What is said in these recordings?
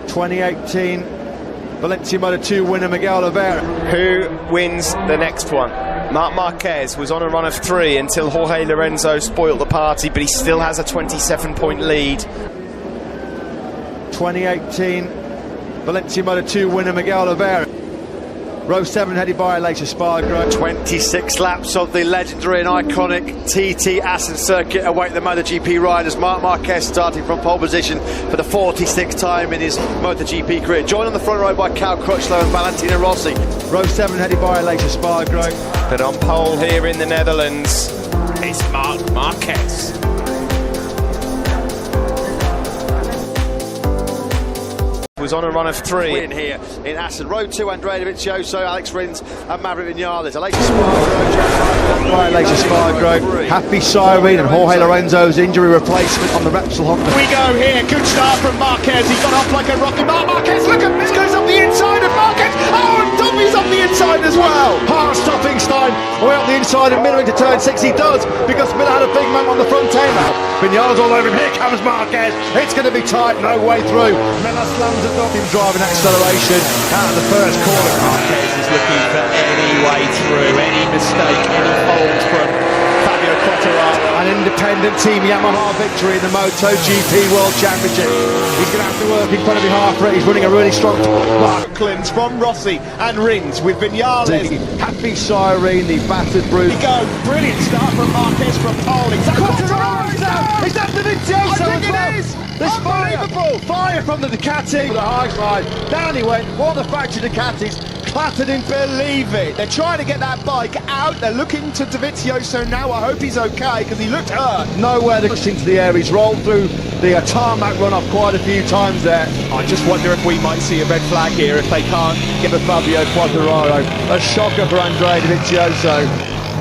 (2018) Valencia Moto2 winner Miguel Oliveira. Who wins the next one? Marc Marquez was on a run of 3 until Jorge Lorenzo spoiled the party, but he still has a 27-point lead. 2018 Valencia Moto2 winner Miguel Oliveira. Row 7 headed by Later Spargo. 26 laps of the legendary and iconic TT Assen circuit await the MotoGP riders. Marc Marquez starting from pole position for the 46th time in his MotoGP career. Joined on the front row by Cal Crutchlow and Valentino Rossi. Row 7 headed by Later Spargo. But on pole here in the Netherlands, it's Marc Marquez. Was on a run of 3. Win here in Assen. Row 2, Andrea Dovizioso, Alex Rins and Maverick Vinales. A Later Spargo. Right, Later Spargo. Happy Siren and Jorge Lorenzo's injury replacement on the Repsol Honda. We go here, good start from Marquez. He's got off like a rocket. Marquez, look at this, goes up the inside of Marquez. Oh, and Tommy's up the inside as well. Hard stopping Stein, away up the inside and Miller into turn 6. He does, because Miller had a big man on the front end now. Vinales all over him. Here comes Marquez. It's going to be tight, no way through. Miller slams it up, him driving acceleration out of the first corner. Marquez is looking for any way through, any mistake, any hold from Fabio Quartararo. An independent team Yamaha victory in the MotoGP World Championship. He's going to have to work incredibly hard for it. He's running a really strong mark. Clins from Rossi and Rins with Vinales. Happy Siren, the battered bruise. We go, brilliant start from Marquez from pole. Is that the Dovizioso? I think it is. There's fire from the Ducati. The high side, down he went. What the factory Ducatis clattered him. Believe it. They're trying to get that bike out. They're looking to Dovizioso now. I hope he's okay because he looked hurt. Nowhere to push into the air. He's rolled through the tarmac runoff quite a few times there. I just wonder if we might see a red flag here if they can't get the Fabio Quartararo. A shocker for Andrea Dovizioso.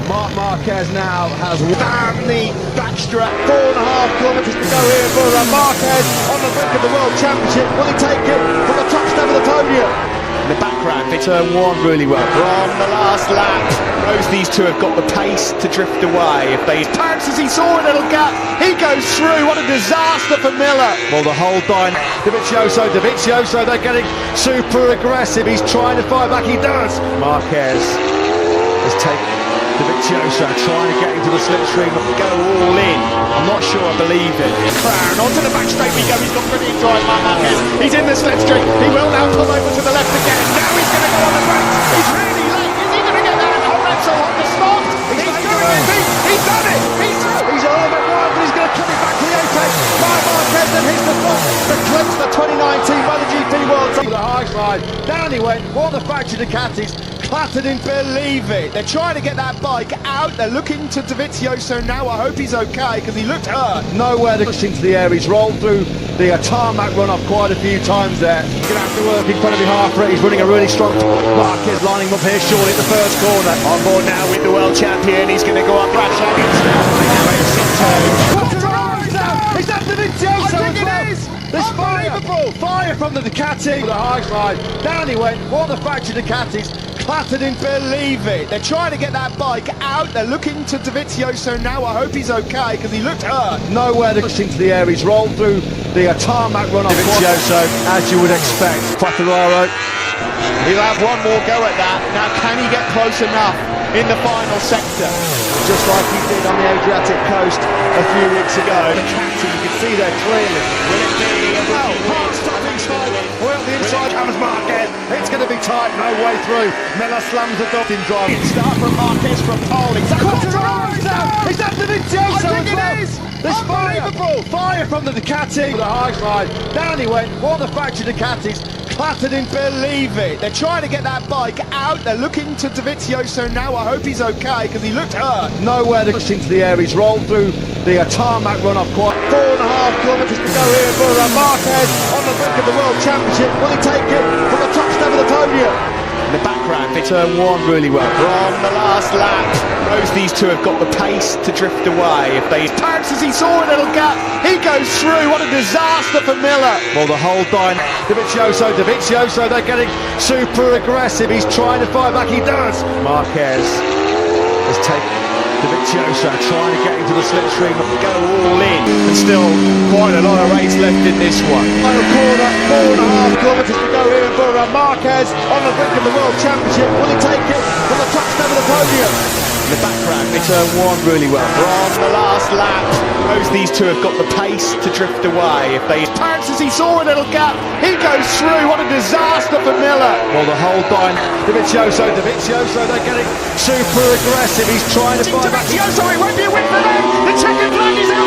Marc Marquez now has down the backstrap. 4.5 kilometres to go here for Marquez on the brink of the World Championship. Will he take it from the top step of the podium? In the background, they turn 1 really well. From the last lap, knows these two have got the pace to drift away. If they pounces, he saw a little gap. He goes through. What a disaster for Miller. Well, the whole Dovizioso, they're getting super aggressive. He's trying to fight back. He does. Marquez has taken Dovizioso trying to get into the slipstream, go all in. I'm not sure I believe it. Crown onto the back straight we go. He's got brilliant drive, Marc Marquez. He's in the slipstream. He will now come over to the left again. Now he's going to go on the back. He's really late. Is he going to get that? Oh, Repsol on the spot. He's doing it. He's done it. He's through. He's a little bit wide, but he's going to cut it back to the apex. Marc Marquez then hits the front to clinch the 2019 MotoGP World Cup. The high side, down he went. What the factory Ducatis clattered him. Believe it. They're trying to get that bike out. They're looking to Dovizioso now. I hope he's okay because he looked hurt. Nowhere to push into the air. He's rolled through the tarmac runoff quite a few times there. He's going to have to work incredibly hard for it. He's running a really strong Marquez lining up here shortly at the first corner. On board now with the world champion. He's going to go up rash out. Is that the Dovizioso? I think it is. There's fire from the Ducati. The high side, down he went. What the factory Ducatis clattered him. Believe it. They're trying to get that bike out. They're looking to Dovizioso now. I hope he's okay because he looked hurt. Nowhere to push into the air. He's rolled through the tarmac runoff. Dovizioso, as you would expect. Quartararo. He'll have one more go at that. Now, can he get close enough in the final sector? Just like he did on the Adriatic coast a few weeks ago. The captain, you can see there clearly. Will it be a hard stopping Stein? Way up the inside comes Marquez. It's going to be tight, no way through. Miller slams the dot in drive. Start from Marquez from pole. Is that Quartararo? Is that the Dovizioso? I think it is. There's fire from the Ducati. The high side, down he went. What the factory Ducatis clattered him. Believe it. They're trying to get that bike out. They're looking to Dovizioso now. I hope he's okay because he looked hurt. Nowhere to push into the air. He's rolled through the tarmac runoff quite. 4.5 kilometres to go here for Marquez on the brink of the World Championship. Will he take it from the top step of the podium? In the back background, they turn one really well. From the last lap, knows these two have got the pace to drift away. If they pounces, he saw a little gap, he goes through. What a disaster for Miller. Well, the whole Dovizioso, they're getting super aggressive. He's trying to fight back, he does. Marquez has taken Dovizioso, trying to get into the slipstream, go all in. And still quite a lot of race left in this one. Final corner, 4.5 kilometres to go here for Marquez on the brink of the World Championship. Will he take it from the top step of the podium? In the background, they turn one really well. From the last lap, knows these two have got the pace to drift away. If they pounces, he saw a little gap, he goes through. What a disaster for Miller. Well, the whole Dovizioso, they're getting super aggressive. He's trying to fight back. Dovizioso, it won't be a win for them. The checkered flag is out.